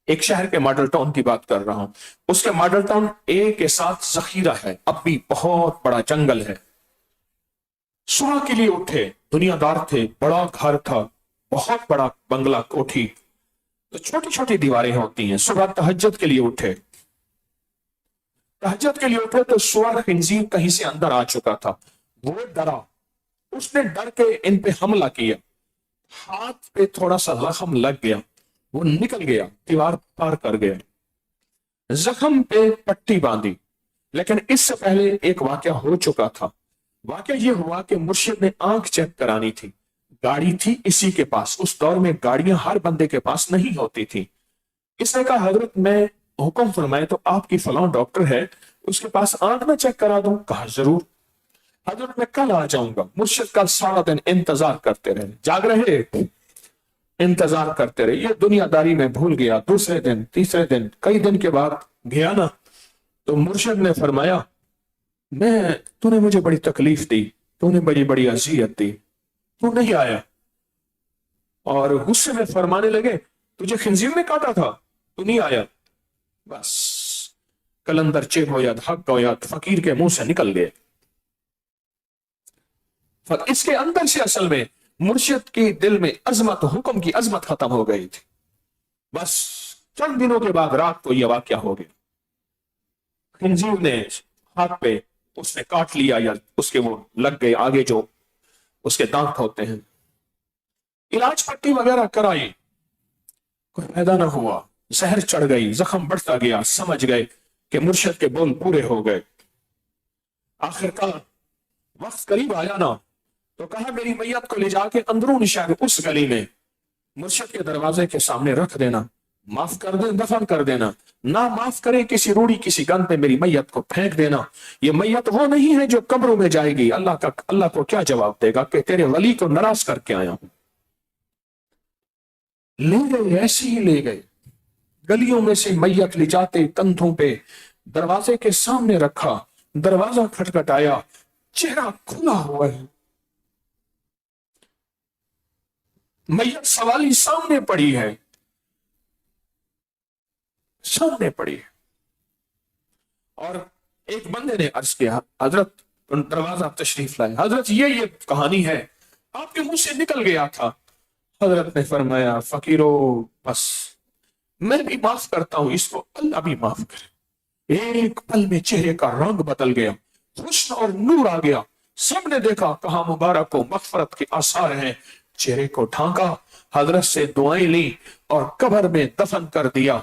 ایک شہر کے ماڈل ٹاؤن کی بات کر رہا ہوں. اس کے ماڈل ٹاؤن اے کے ساتھ ذخیرہ ہے، اب بھی بہت بڑا جنگل ہے. صبح کے لیے اٹھے، دنیا دار تھے، بڑا گھر تھا، بہت بڑا بنگلہ کوٹھی، تو چھوٹی چھوٹی دیواریں ہوتی ہیں. صبح تہجد کے لیے اٹھے، تو سور خنزیر کہیں سے اندر آ چکا تھا. وہ ڈرا، اس نے ڈر کے ان پہ حملہ کیا، ہاتھ پہ تھوڑا سا زخم لگ گیا، وہ نکل گیا، دیوار پار کر گیا، زخم پہ پٹی باندھی. لیکن اس سے پہلے ایک واقعہ ہو چکا تھا. واقعہ یہ ہوا کہ مرشد نے آنکھ چیک کرانی تھی، گاڑی تھی اسی کے پاس. اس دور میں گاڑیاں ہر بندے کے پاس نہیں ہوتی تھی. اس نے کہا حضرت میں حکم فرمائے تو آپ کی فلاں ڈاکٹر ہے، اس کے پاس آنکھ میں چیک کرا دوں. کہا ضرور حضرت، میں کل آ جاؤں گا. مرشد کل سارا دن انتظار کرتے رہے، جاگ رہے، انتظار کرتے رہے. یہ دنیا داری میں بھول گیا. دوسرے دن، تیسرے دن، کئی دن کے بعد گیا نا، تو مرشد نے فرمایا تو نے مجھے بڑی تکلیف دی، تو نے بڑی بڑی اذیت دی، تو نہیں آیا. اور غصے میں فرمانے لگے تجھے خنزیر نے کاٹا تھا، تو نہیں آیا. بس کلندر چیک ہو جات، حق ہو جات، فقیر کے منہ سے نکل گئے. اس کے اندر سے اصل میں مرشد کی دل میں عظمت، حکم کی عظمت ختم ہو گئی تھی. بس چند دنوں کے بعد رات کو یہ واقعہ ہو گیا. خنزیر نے ہاتھ پہ اس نے کاٹ لیا، یا اس کے وہ لگ گئے آگے جو اس کے دانت ہوتے ہیں. علاج پٹی وغیرہ کرائی، کوئی پیدا نہ ہوا. زہر چڑھ گئی، زخم بڑھتا گیا. سمجھ گئے کہ مرشد کے بول پورے ہو گئے. آخر کار وقت قریب آیا نا، تو کہا میری میت کو لے جا کے اندرون شہر اس گلی میں مرشد کے دروازے کے سامنے رکھ دینا، معاف کر دیں، دفن کر دینا. نہ معاف کرے کسی روڑی کسی گند پہ میری میت کو پھینک دینا. یہ میت وہ نہیں ہے جو قبروں میں جائے گی. اللہ کو کیا جواب دے گا کہ تیرے ولی کو ناراض کر کے آیا ہوں. لے گئے، ایسے ہی لے گئے. گلیوں میں سے میت لے جاتے، کندھوں پہ دروازے کے سامنے رکھا. دروازہ کھٹکھٹایا، چہرہ کھلا ہوا ہے، میت سوالی سامنے پڑی ہے، سامنے پڑی ہے. اور ایک بندے نے عرض کیا حضرت دروازہ تشریف لائے. حضرت یہ کہانی ہے، آپ کے منہ سے نکل گیا تھا. حضرت نے فرمایا فقیرو بس میں بھی معاف کرتا ہوں، اس کو اللہ بھی معاف کرے. ایک پل میں چہرے کا رنگ بدل گیا، حسن اور نور آ گیا. سب نے دیکھا، کہا مبارک کو مغفرت کے آثار ہیں. چہرے کو ڈھانکا، حضرت سے دعائیں لی اور قبر میں دفن کر دیا.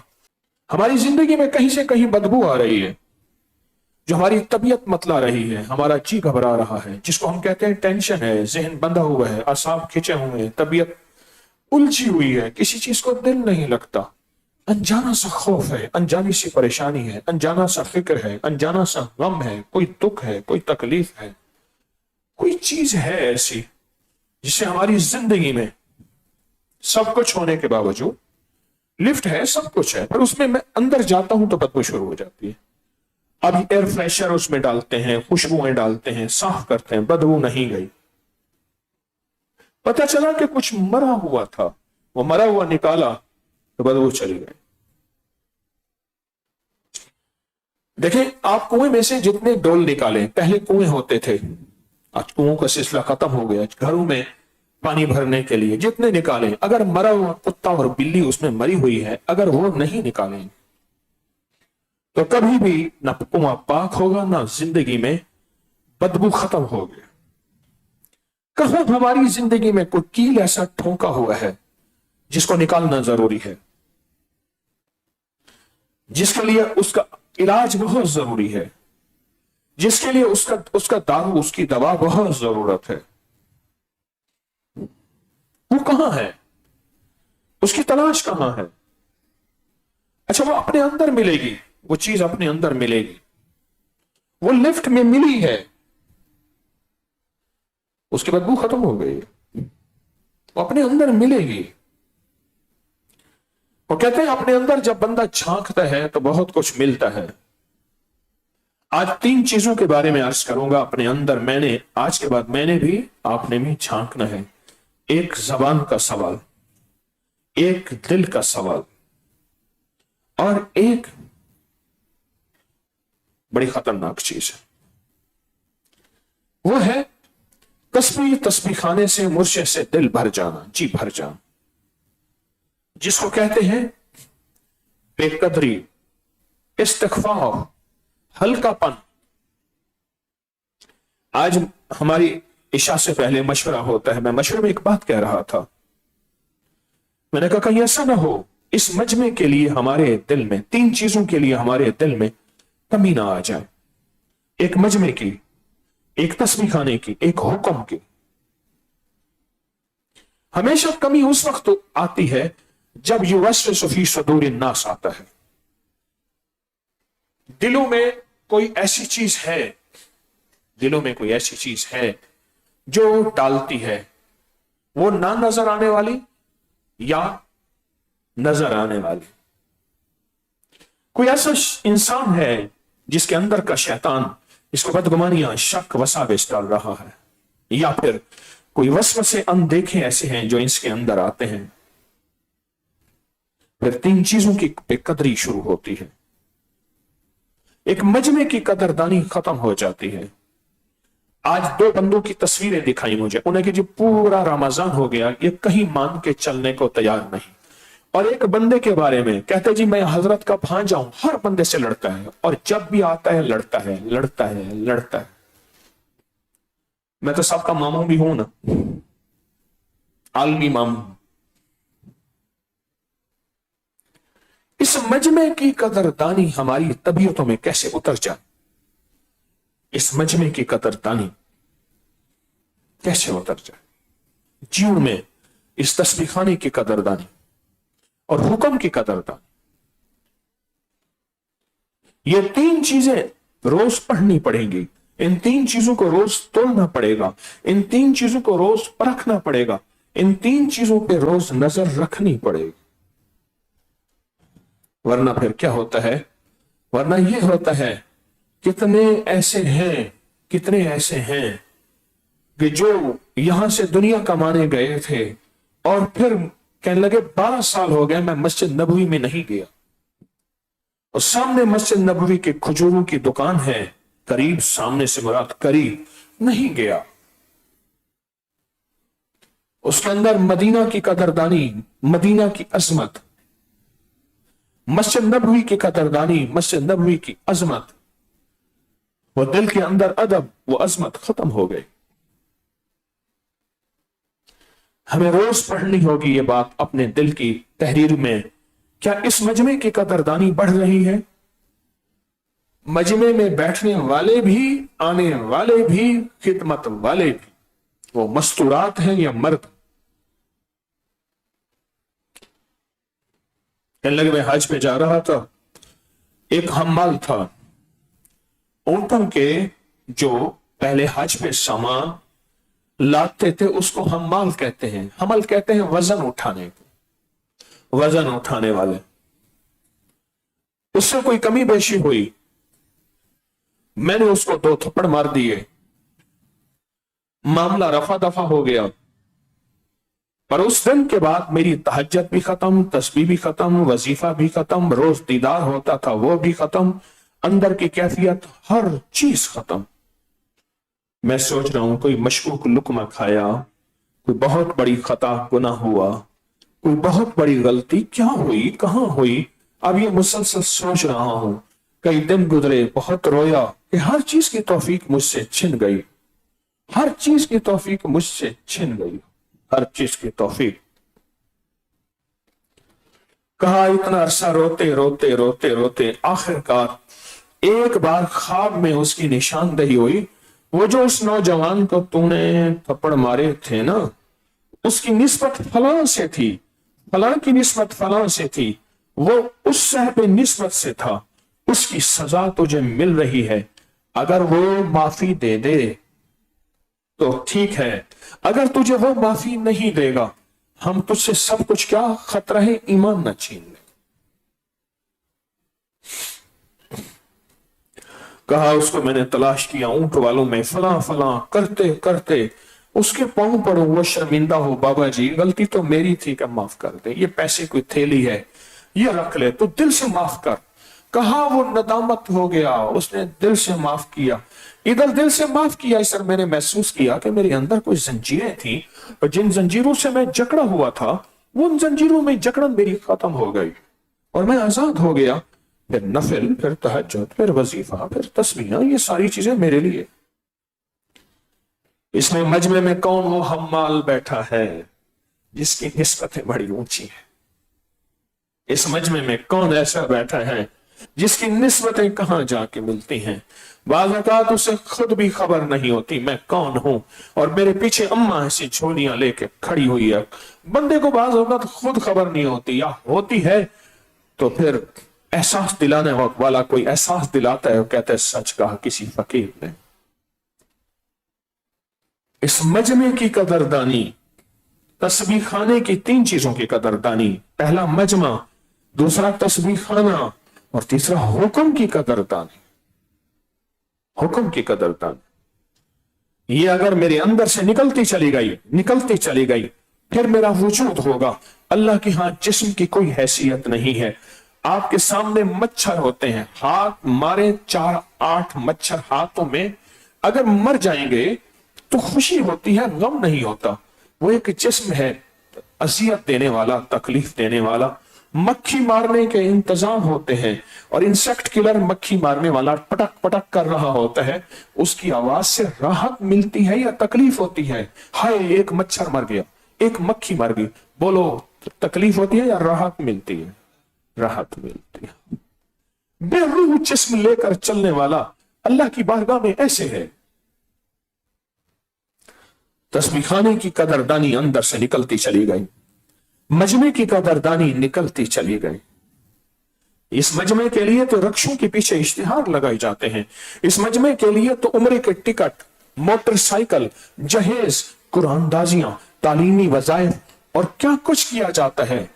ہماری زندگی میں کہیں سے کہیں بدبو آ رہی ہے، جو ہماری طبیعت متلا رہی ہے، ہمارا جی گھبرا رہا ہے، جس کو ہم کہتے ہیں ٹینشن ہے، ذہن بندھا ہوا ہے، اعصاب کھچے ہوئے ہیں، طبیعت الجھی ہوئی ہے، کسی چیز کو دل نہیں لگتا. انجانا سا خوف ہے، انجانی سی پریشانی ہے، انجانا سا فکر ہے، انجانا سا غم ہے، کوئی دکھ ہے، کوئی تکلیف ہے، کوئی چیز ہے ایسی جسے ہماری زندگی میں سب کچھ ہونے کے باوجود، لفٹ ہے، سب کچھ ہے، پر اس میں اندر جاتا ہوں تو بدبو شروع ہو جاتی ہے. اب ایئر فریشر اس میں ڈالتے ہیں، خوشبوئیں ڈالتے ہیں، صاف کرتے ہیں، بدبو نہیں گئی. پتا چلا کہ کچھ مرا ہوا تھا، وہ مرا ہوا نکالا تو بدبو چلی گئی. دیکھیں آپ کنویں میں سے جتنے ڈول نکالیں، پہلے کنویں ہوتے تھے، آج کنووں کا سلسلہ ختم ہو گیا. گھروں میں پانی بھرنے کے لیے جتنے نکالیں، اگر مرا ہوا کتا اور بلی اس میں مری ہوئی ہے، اگر وہ نہیں نکالیں تو کبھی بھی نہ کنواں پاک ہوگا، نہ زندگی میں بدبو ختم ہوگی. کہاں ہماری زندگی میں کوئی کیل ایسا ٹھونکا ہوا ہے جس کو نکالنا ضروری ہے، جس کے لیے اس کا علاج بہت ضروری ہے، جس کے لیے اس کا دارو، اس کی دوا بہت ضرورت ہے. وہ کہاں ہے؟ اس کی تلاش کہاں ہے؟ اچھا وہ اپنے اندر ملے گی، وہ چیز اپنے اندر ملے گی. وہ لفٹ میں ملی ہے، اس کی بدبو ختم ہو گئی، وہ اپنے اندر ملے گی. وہ کہتے ہیں اپنے اندر جب بندہ جھانکتا ہے تو بہت کچھ ملتا ہے. آج 3 چیزوں کے بارے میں عرض کروں گا اپنے اندر. آج کے بعد میں نے بھی، آپ نے بھی جھانکنا ہے. ایک زبان کا سوال، ایک دل کا سوال. اور ایک بڑی خطرناک چیز ہے، وہ ہے تسبیح خانے سے مرشد سے دل بھر جانا، جی بھر جانا، جس کو کہتے ہیں بے قدری، استغفار، ہلکا پن۔ آج ہماری عشاء سے پہلے مشورہ ہوتا ہے، میں مشورے میں ایک بات کہہ رہا تھا، میں نے کہا کہیں ایسا نہ ہو اس مجمع کے لیے ہمارے دل میں، تین چیزوں کے لیے ہمارے دل میں کمی نہ آ جائے، ایک مجمع کی، ایک تسبیح خانے کی، ایک حکم کی۔ ہمیشہ کمی اس وقت آتی ہے جب یوسوس فی صدور الناس آتا ہے، دلوں میں کوئی ایسی چیز ہے، دلوں میں کوئی ایسی چیز ہے جو ڈالتی ہے، وہ نہ نظر آنے والی یا نظر آنے والی۔ کوئی ایسا انسان ہے جس کے اندر کا شیطان اس کو بدگمانیاں، شک، وساوس ڈال رہا ہے، یا پھر کوئی وسوسے اندیکھے ایسے ہیں جو اس کے اندر آتے ہیں، پھر تین چیزوں کی بے قدری شروع ہوتی ہے، ایک مجمع کی قدردانی ختم ہو جاتی ہے۔ آج دو بندوں کی تصویریں دکھائی مجھے، انہیں کہ جو پورا رمضان ہو گیا یہ کہیں مان کے چلنے کو تیار نہیں، اور ایک بندے کے بارے میں کہتے جی میں حضرت کا بھانجا ہوں، ہر بندے سے لڑتا ہے، اور جب بھی آتا ہے لڑتا ہے لڑتا ہے لڑتا ہے۔ میں تو سب کا ماموں بھی ہوں نا، عالمی ماموں۔ اس مجمع کی قدردانی ہماری طبیعتوں میں کیسے اتر جائے، اس مجمع کی قدردانی کیسے اتر جائے جیون میں، اس تسبیح خانے کی قدردانی اور حکم کی قدردانی۔ یہ تین چیزیں روز پڑھنی پڑیں گی، ان تین چیزوں کو روز توڑنا پڑے گا، ان تین چیزوں کو روز پرکھنا پڑے گا، ان تین چیزوں پہ روز نظر رکھنی پڑے گی، ورنہ پھر کیا ہوتا ہے، ورنہ یہ ہوتا ہے کتنے ایسے ہیں کہ جو یہاں سے دنیا کمانے گئے تھے اور پھر کہنے لگے 12 سال ہو گئے میں مسجد نبوی میں نہیں گیا، اور سامنے مسجد نبوی کے کھجوروں کی دکان ہے، قریب، سامنے سے مراد قریب، نہیں گیا۔ اس کے اندر مدینہ کی قدردانی، مدینہ کی عظمت، مسجد نبوی کی قدردانی، مسجد نبوی کی عظمت، وہ دل کے اندر ادب، وہ عظمت ختم ہو گئی۔ ہمیں روز پڑھنی ہوگی یہ بات اپنے دل کی تحریر میں، کیا اس مجمع کی قدردانی بڑھ رہی ہے؟ مجمع میں بیٹھنے والے بھی، آنے والے بھی، خدمت والے بھی، وہ مستورات ہیں یا مرد؟ کہنے لگے میں حج پہ جا رہا تھا، ایک حمال تھا، اونٹوں کے جو پہلے حج پہ سامان لاتے تھے اس کو حمال کہتے ہیں، حمل کہتے ہیں وزن اٹھانے کو، وزن اٹھانے والے۔ اس سے کوئی کمی بیشی ہوئی، میں نے اس کو 2 تھپڑ مار دیے، معاملہ رفع دفع ہو گیا، پر اس دن کے بعد میری تہجد بھی ختم، تسبیح بھی ختم، وظیفہ بھی ختم، روز دیدار ہوتا تھا وہ بھی ختم، اندر کی کیفیت، ہر چیز ختم۔ میں سوچ رہا ہوں کوئی مشکوک لقمہ کھایا، کوئی بہت بڑی خطا گناہ ہوا، کوئی بہت بڑی غلطی کیا ہوئی، کہاں ہوئی، اب یہ مسلسل سوچ رہا ہوں۔ کئی دن گزرے، بہت رویا کہ ہر چیز کی توفیق مجھ سے چھن گئی، ہر چیز کی توفیق مجھ سے چھن گئی، ہر چیز کی توفیق۔ کہا اتنا عرصہ روتے روتے روتے روتے آخر کار ایک بار خواب میں اس کی نشاندہی ہوئی، وہ جو اس نوجوان کو تو نے تھپڑ مارے تھے نا، اس کی نسبت فلاں سے تھی، فلاں کی نسبت فلاں سے تھی، وہ اس صاحب نسبت سے تھا، اس کی سزا تجھے مل رہی ہے، اگر وہ معافی دے دے تو ٹھیک ہے، اگر تجھے وہ معافی نہیں دے گا ہم تجھ سے سب کچھ کیا، خطرہ ہے ایمان نہ چھین لیں۔ کہا اس کو میں نے تلاش کیا اونٹ والوں میں، فلاں فلاں کرتے کرتے اس کے پاؤں پڑوں، وہ شرمندہ ہو، بابا جی غلطی تو میری تھی کہ معاف کر دیں، یہ پیسے کوئی تھیلی ہے، ये रख ले, तो दिल से माफ कर। कहा वो नदामत हो गया, उसने दिल से माफ किया। इधर दिल से माफ किया, इस मैंने महसूस किया कि मेरे अंदर कोई जंजीरें थी और जिन जंजीरों से मैं जकड़ा हुआ था, वो उन जंजीरों में जकड़न मेरी खत्म हो गई और मैं आजाद हो गया। फिर नफिल, फिर तहज्जुद, फिर वजीफा, फिर तस्बीहां, ये सारी चीजें मेरे लिए। इसमें मजमे में कौन वो हम्माल बैठा है जिसकी निस्बतें बड़ी ऊंची है? इस मजमे में कौन ऐसा बैठा है जिसकी निस्बतें कहां जाके मिलती हैं? बाज़ औक़ात उसे खुद भी खबर नहीं होती मैं कौन हूं, और मेरे पीछे अम्मा ऐसी झोलियां लेके खड़ी हुई है। बंदे को बाज़ औक़ात खुद खबर नहीं होती, या होती है तो फिर एहसास दिलाने वाला कोई एहसास दिलाता है, कहते हैं सच कहा किसी फकीर ने। इस मजमे की कदरदानी, तस्बीह खाने की 3 चीजों की कदरदानी, पहला मजमा, दूसरा तस्बीह खाना, और तीसरा हुक्म की कदरदानी। हुक्म की कदरदानी ये अगर मेरे अंदर से निकलती चली गई, फिर मेरा वजूद होगा। अल्लाह के हाथ जिस्म की कोई हैसियत नहीं है। आपके सामने मच्छर होते हैं, हाथ मारे 4-8 मच्छर हाथों में, अगर मर जाएंगे तो खुशी होती है, गम नहीं होता। वो एक जिस्म है अजियत देने वाला, तकलीफ देने वाला। मक्खी मारने के इंतजाम होते हैं और इंसेक्ट किलर मक्खी मारने वाला पटक पटक कर रहा होता है, उसकी आवाज से राहत मिलती है या तकलीफ होती है? हाय एक मच्छर मर गया, एक मक्खी मर गई, बोलो तकलीफ होती है या राहत मिलती है? राहत मिलती है। बेरूह जिस्म लेकर चलने वाला अल्लाह की बारगाह में ऐसे है। तस्बीह खाने की कदरदानी अंदर से निकलती चली गई, मजमे की कदरदानी निकलती चली गई। इस मजमे के लिए तो रक्षों के पीछे इश्तिहार लगाए जाते हैं, इस मजमे के लिए तो उम्र के टिकट, मोटरसाइकिल, जहेज, कुरानदाजियां, तालीमी वज़ाइफ और क्या कुछ किया जाता है।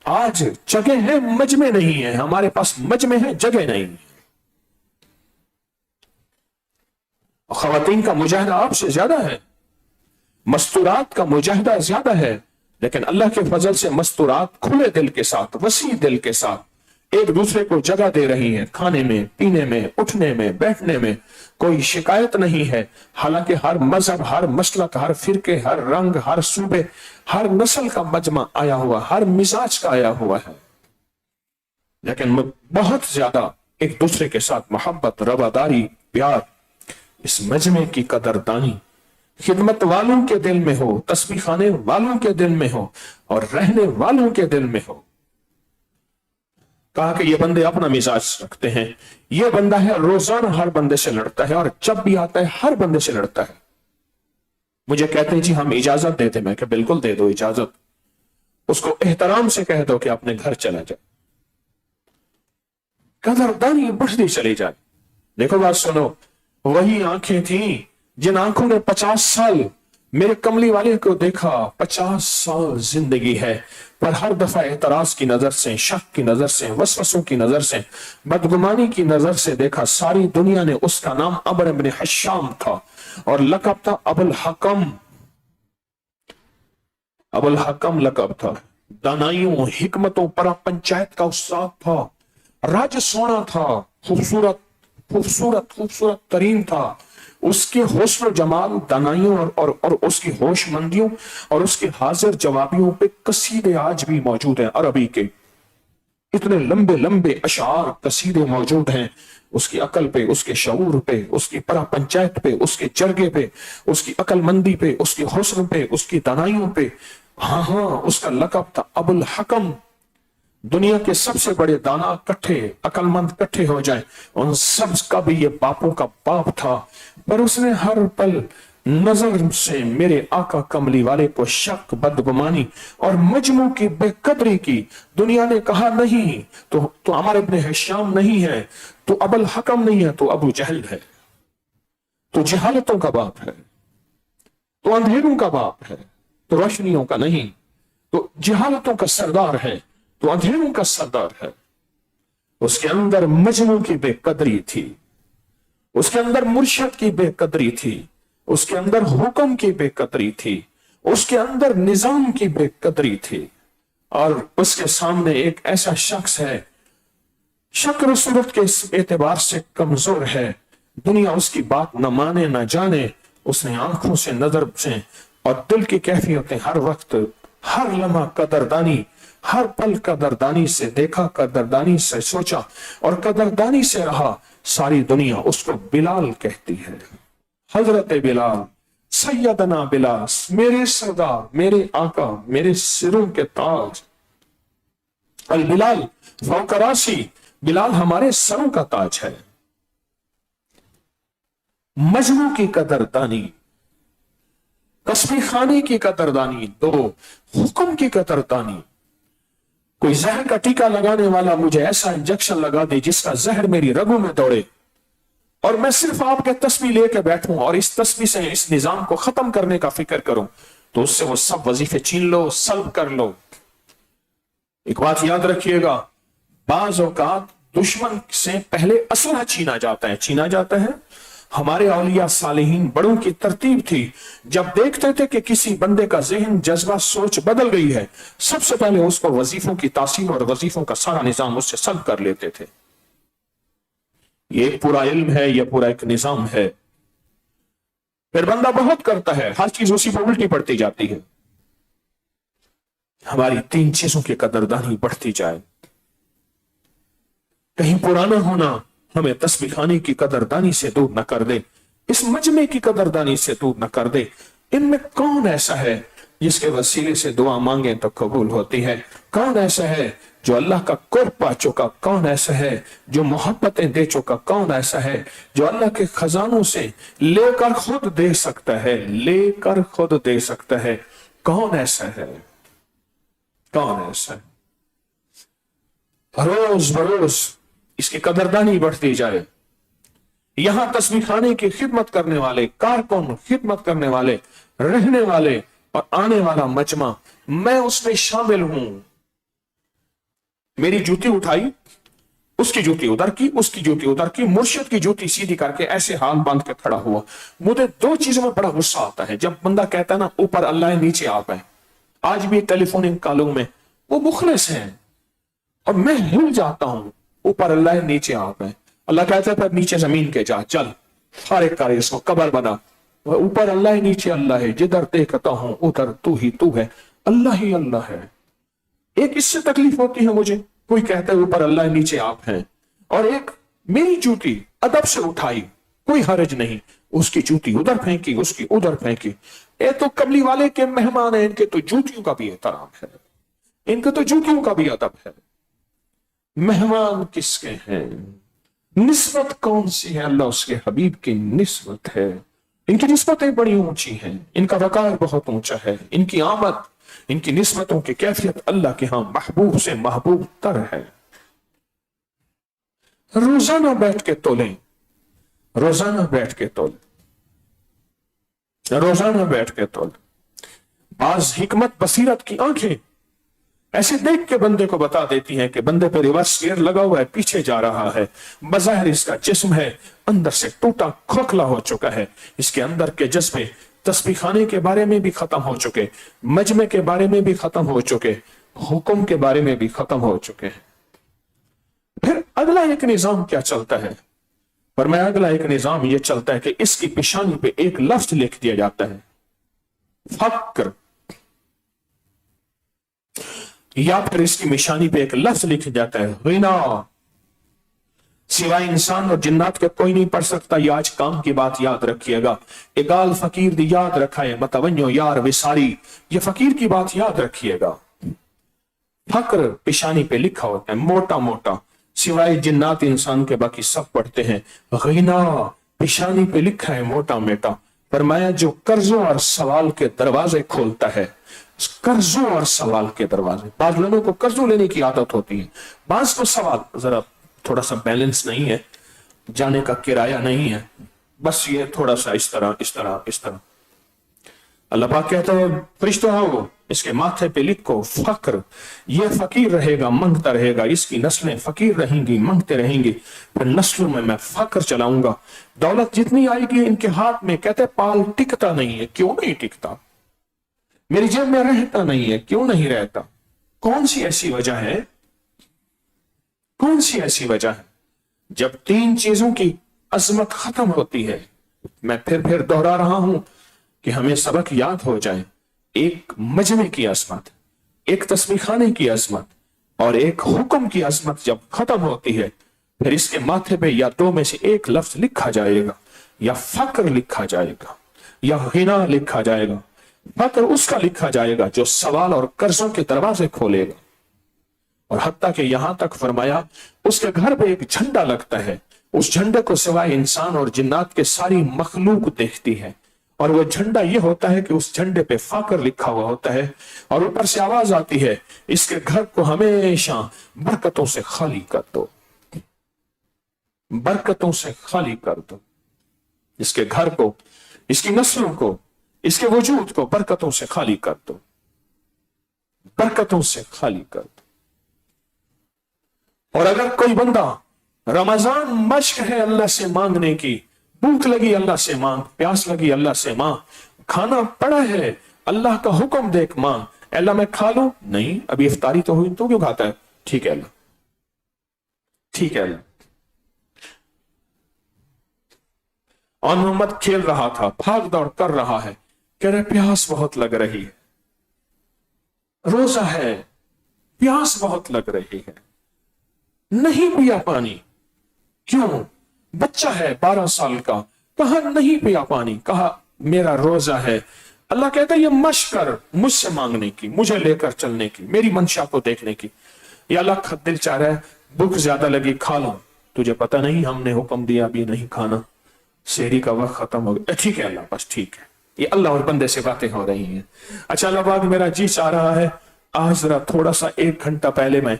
आज जगह है, मजमे नहीं है। हमारे पास मजमे है, जगह नहीं है। ख़वातीन का मुजाहिदा आपसे ज्यादा है, मस्तूरात का मुजाहिदा ज्यादा है, लेकिन अल्लाह के फजल से मस्तूरात खुले दिल के साथ, वसी दिल के साथ एक दूसरे को जगह दे रही हैं। खाने में, पीने में, उठने में, बैठने में कोई शिकायत नहीं है। हालांकि हर मजहब, हर मसलक, हर फिरके, हर रंग, हर सूबे, हर नस्ल का मजमा आया हुआ, हर मिजाज का आया हुआ है, लेकिन बहुत ज्यादा एक दूसरे के साथ मोहब्बत, रवादारी, प्यार। इस मजमे की कदरदानी खिदमत वालों के दिल में हो, तस्बीह खाने वालों के दिल में हो और रहने वालों के दिल में हो। कहा कि ये बंदे अपना मिजाज रखते हैं, ये बंदा है रोजाना हर बंदे से लड़ता है और जब भी आता है हर बंदे से लड़ता है। मुझे कहते हैं जी हम इजाजत देते, मैं कि बिल्कुल दे दो इजाजत, उसको एहतराम से कह दो कि अपने घर चला जाए, कदरदानी बढ़ती चली जाए। देखो बात सुनो, वही आंखें थी जिन आंखों ने 50 साल मेरे कमली वाले को देखा, 50 साल जिंदगी है, पर हर दफा एतराज की नजर से, शक की नजर से, वसवसों की नजर से, बदगुमानी की नजर से देखा। सारी दुनिया ने, उसका नाम अबर इब्न हश्शाम था और लकब था अबुल हकम। अबुल हकम लकब था। दानाइयों, हिकमतों पर पंचायत का उस्ताद था, राजस्वाना था, खूबसूरत खूबसूरत खूबसूरत तरीन था। उसके हौसला जमाल, दानाइयों और उसकी होशमंदियों और उसके हाजिर जवाबियों पे कसीदे आज भी मौजूद हैं। अरबी के इतने लंबे लंबे अशार कसीदे मौजूद हैं। उसकी अकल पे, उसके शऊर पे, उसकी परा पंचायत पे, उसके जरगे पे, उसकी अकलमंदी पे, उसके हौसले पे, उसकी दानाइयों पे। हाँ, उसका लकब था अबुल हकम। दुनिया के सबसे बड़े दाना इकट्ठे, अकलमंद इकट्ठे हो जाए, उन सब का भी ये बापों का बाप था। पर उसने हर पल नजर से मेरे आका कमली वाले को शक, बदगुमानी और मजमू की बेकदरी की। दुनिया ने कहा नहीं तो अमर इब्न हिशाम नहीं है, तो अबुल हकम नहीं है, तो अबू जहल है, तो जहालतों का बाप है, तो अंधेरों का बाप है, तो रोशनियों का नहीं, तो जहालतों का सरदार है, तो अंधेरों का सरदार है। उसके अंदर मजनू की बेकदरी थी, उसके अंदर मुर्शिद की बेकदरी थी, उसके अंदर हुक्म की बेकदरी थी, उसके अंदर निजाम की बेकदरी थी। اور اس کے سامنے ایک ایسا شخص ہے شکل و صورت کے اس اعتبار سے کمزور ہے، دنیا اس کی بات نہ مانے نہ جانے، اس نے آنکھوں سے نظر سے اور دل کی کیفیتیں ہر وقت ہر لمحہ قدردانی، ہر پل قدردانی سے دیکھا، قدردانی سے سوچا اور قدردانی سے رہا۔ ساری دنیا اس کو بلال کہتی ہے، حضرت بلال، سیدنا بلال، میرے سردار، میرے آقا، میرے سروں کے تاج۔ البلال فوق راسی، بلال ہمارے سروں کا تاج ہے۔ مجموع کی قدردانی، تسبیح خانے کی قدردانی، دو حکم کی قدردانی۔ کوئی زہر کا ٹیکا لگانے والا مجھے ایسا انجیکشن لگا دے جس کا زہر میری رگوں میں دوڑے اور میں صرف آپ کے تسبیح لے کے بیٹھوں اور اس تسبیح سے اس نظام کو ختم کرنے کا فکر کروں، تو اس سے وہ سب وظیفے چھین لو، سلب کر لو۔ ایک بات یاد رکھیے گا، بعض اوقات دشمن سے پہلے اسلحہ چھینا جاتا ہے۔ ہمارے اولیاء صالحین بڑوں کی ترتیب تھی، جب دیکھتے تھے کہ کسی بندے کا ذہن، جذبہ، سوچ بدل گئی ہے، سب سے پہلے اس کو وظیفوں کی تاثیر اور وظیفوں کا سارا نظام اس سے سلب کر لیتے تھے۔ یہ ایک پورا علم ہے، یہ پورا ایک نظام ہے۔ پھر بندہ بہت کرتا ہے، ہر چیز اسی پر الٹی پڑتی جاتی ہے۔ ہماری تین چیزوں کی قدردانی بڑھتی جائے۔ کہیں پرانا ہونا ہمیں تسبیح خانے کی قدردانی سے دور نہ کر دے، اس مجمع کی قدردانی سے دور نہ کر دے۔ ان میں کون ایسا ہے جس کے وسیلے سے دعا مانگیں تو قبول ہوتی ہے؟ کون ایسا ہے جو اللہ کا قرب پا چکا؟ کون ایسا ہے جو محبتیں دے چکا؟ کون ایسا ہے جو اللہ کے خزانوں سے لے کر خود دے سکتا ہے؟ کون ایسا ہے؟ کون ایسا ہے؟ روز بروز اس کی قدردانی بڑھتی جائے۔ یہاں تسبیح خانے کی خدمت کرنے والے کارکن، خدمت کرنے والے، رہنے والے اور آنے والا مجمع، میں اس میں شامل ہوں۔ میری جوتی اٹھائی، اس کی جوتی ادھر کی، اس کی جوتی ادھر کی، مرشد کی جوتی سیدھی کر کے ایسے ہاتھ باندھ کے کھڑا ہوا۔ مجھے دو چیزوں میں بڑا غصہ آتا ہے، جب بندہ کہتا ہے نا اوپر اللہ ہے نیچے آپ ہیں۔ آج بھی ٹیلی فوننگ کالوں میں وہ مخلص ہیں اور میں ہل جاتا ہوں، اوپر اللہ ہے نیچے آپ ہیں۔ اللہ کہتا ہے پھر نیچے زمین کے جا، چل فارغ کر اس کو، قبر بنا۔ اوپر اللہ ہے نیچے اللہ ہے، جدھر دیکھتا ہوں ادھر تو ہی تو ہے، اللہ ہی اللہ ہے۔ ایک اس سے تکلیف ہوتی ہے مجھے، کوئی کہتا ہے اوپر اللہ ہے نیچے آپ ہیں، اور ایک میری جوتی ادب سے اٹھائی، کوئی حرج نہیں، اس کی جوتی ادھر پھینکی، اس کی ادھر پھینکی۔ اے تو قبلی والے کے مہمان ہیں، ان کے تو جوتیوں کا بھی احترام ہے، ان کے تو جوتیوں کا بھی ادب ہے۔ مہمان کس کے ہیں؟ نسبت کون سی ہے؟ اللہ اس کے حبیب کی نسبت ہے۔ ان کی نسبتیں بڑی اونچی ہیں، ان کا وقار بہت اونچا ہے، ان کی آمد، ان کی نسبتوں کی کیفیت اللہ کے ہاں محبوب سے محبوب تر ہے۔ روزانہ بیٹھ کے تولیں، روزانہ بیٹھ کے تولیں، روزانہ بیٹھ کے تولیں۔ بعض حکمت بصیرت کی آنکھیں ایسے دیکھ کے بندے کو بتا دیتی ہیں کہ بندے پہ ریورس گیئر لگا ہوا ہے، پیچھے جا رہا ہے، بظاہر اس کا جسم ہے، اندر سے ٹوٹا کھوکھلا ہو چکا ہے، اس کے اندر کے جذبے تسبیح خانے کے بارے میں بھی ختم ہو چکے، مجمع کے بارے میں بھی ختم ہو چکے، حکم کے بارے میں بھی ختم ہو چکے ہیں۔ پھر اگلا ایک نظام کیا چلتا ہے؟ فرمایا اگلا ایک نظام یہ چلتا ہے کہ اس کی پیشانی پہ ایک لفظ لکھ دیا جاتا ہے، فقر، یا پھر اس کی نشانی پہ ایک لفظ لکھ جاتا ہے غنا۔ سوائے انسان اور جنات کے کوئی نہیں پڑھ سکتا۔ یہ آج کام کی بات یاد رکھیے گا، اگال فقیر دی یاد رکھا ہے، متونیو یار وساری، یہ فقیر کی بات یاد رکھیے گا۔ فقر پیشانی پہ لکھا ہوتا ہے موٹا موٹا، سوائے جنات انسان کے باقی سب پڑھتے ہیں۔ غنا پیشانی پہ لکھا ہے موٹا موٹا۔ فرمایا جو قرضوں اور سوال کے دروازے کھولتا ہے، قرضوں اور سوال کے دروازے۔ بعض لوگوں کو قرضوں لینے کی عادت ہوتی ہے، بعض کو سوال، ذرا تھوڑا سا بیلنس نہیں ہے، جانے کا کرایہ نہیں ہے، بس یہ تھوڑا سا اس طرح اس طرح اس طرح۔ اللہ پاک کہتا ہے فرشتوں آؤ اس کے ماتھے پہ لکھو فقر، یہ فقیر رہے گا، منگتا رہے گا، اس کی نسلیں فقیر رہیں گی، منگتے رہیں گی، پھر نسلوں میں فقر چلاؤں گا۔ دولت جتنی آئے گی ان کے ہاتھ میں، کہتے پال ٹکتا نہیں ہے، کیوں نہیں ٹکتا؟ میری جیب میں رہتا نہیں ہے، کیوں نہیں رہتا؟ कौन सी ऐसी वजह है, कौन सी ऐसी वजह है जब तीन चीजों की अजमत खत्म होती है। मैं फिर दोहरा रहा हूं कि हमें सबक याद हो जाए। एक मजमे की अजमत, एक तस्बीह खाने की अजमत और एक हुक्म की अजमत जब खत्म होती है, फिर इसके माथे पे या दो में से एक लफ्ज लिखा जाएगा, या फक्र लिखा जाएगा या गिना लिखा जाएगा। फक्र उसका लिखा जाएगा जो सवाल और कर्जों के दरवाजे खोलेगा। और हत्ता कि यहां तक फरमाया उसके घर पे एक झंडा लगता है, उस झंडे को सिवाय इंसान और जिन्नात के सारी मखलूक देखती है, और वो झंडा ये होता है कि उस झंडे पे फाकर लिखा हुआ होता है, और ऊपर से आवाज आती है, इसके घर को हमेशा बरकतों से खाली कर दो, बरकतों से खाली कर दो, इसके घर को, इसकी नस्लों को, इसके वजूद को बरकतों से खाली कर दो, बरकतों से खाली कर दो। और अगर कोई बंदा रमजान मश्क है अल्लाह से मांगने की, भूख लगी अल्लाह से मांग, प्यास लगी अल्लाह से मांग, खाना पड़ा है अल्लाह का हुक्म देख मांग, अल्लाह मैं खा लूं, नहीं अभी इफ्तारी तो हुई, तो क्यों खाता है, ठीक है अल्लाह, ठीक है अल्लाह। और मोहम्मद खेल रहा था, भाग दौड़ कर रहा है, कह रहे प्यास बहुत लग रही है, रोजा है, प्यास बहुत लग रही है, नहीं पिया पानी, क्यों, बच्चा है 12 साल का, कहा नहीं पिया पानी, कहा मेरा रोजा है। अल्लाह कहता है ये मश्क कर मुझसे मांगने की, मुझे लेकर चलने की, मेरी मंशा को देखने की। या अल्लाह दिल चाह रहा है भूख ज्यादा लगी खा लो, तुझे पता नहीं हमने हुक्म दिया अभी नहीं खाना, शहरी का वक्त खत्म हो गया, ठीक है अल्लाह बस ठीक है। ये अल्लाह और बंदे से बातें हो रही हैं। अच्छा अल्लाह पाक मेरा जी चाह रहा है आज जरा थोड़ा सा 1 घंटा पहले मैं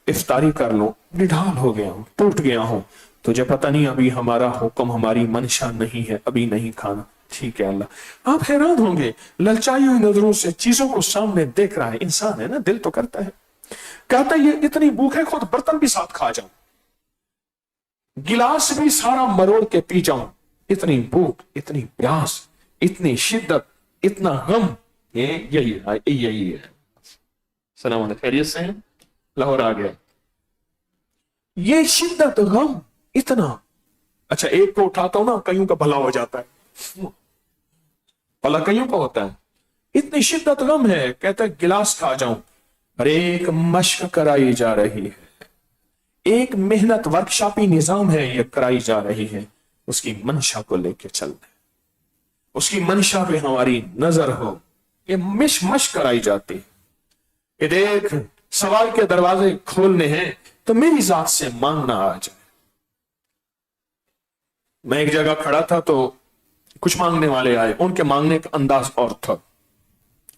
इफ्तारी कर लूं, निढाल हो गया हूं, टूट गया हूं, तुझे पता नहीं अभी हमारा हुक्म, हमारी मंशा नहीं है, अभी नहीं खाना, ठीक है अल्लाह। आप हैरान होंगे, ललचाई हुई नजरों से चीजों को सामने देख रहा है, इंसान है ना, दिल तो करता है, कहता है ये इतनी भूख है खुद बर्तन भी साथ खा जाऊं, गिलास भी सारा मरोड़ के पी जाऊं, इतनी भूख, इतनी प्यास, इतनी शिद्दत, इतना गम, यही है। सलाम अलैकुम, खैरियत से हैं, लाहौर आ गया, ये शिद्दत गम इतना। अच्छा एक को उठाता हूं ना, कईयों का भला हो जाता है, भला कईयों का होता है, इतनी शिद्दत गम है, कहता है गिलास खा जाऊं। अरे एक मश्क कराई जा रही है, एक मेहनत वर्कशॉपी निजाम है, ये कराई जा रही है, उसकी मंशा को लेके चलना है, उसकी मंशा पे हमारी नजर हो, ये मश्क कराई जाती है। ये देख सवाल के दरवाजे खोलने हैं तो मेरी जात से मांगना आ जाए। मैं एक जगह खड़ा था तो कुछ मांगने वाले आए, उनके मांगने का अंदाज और था।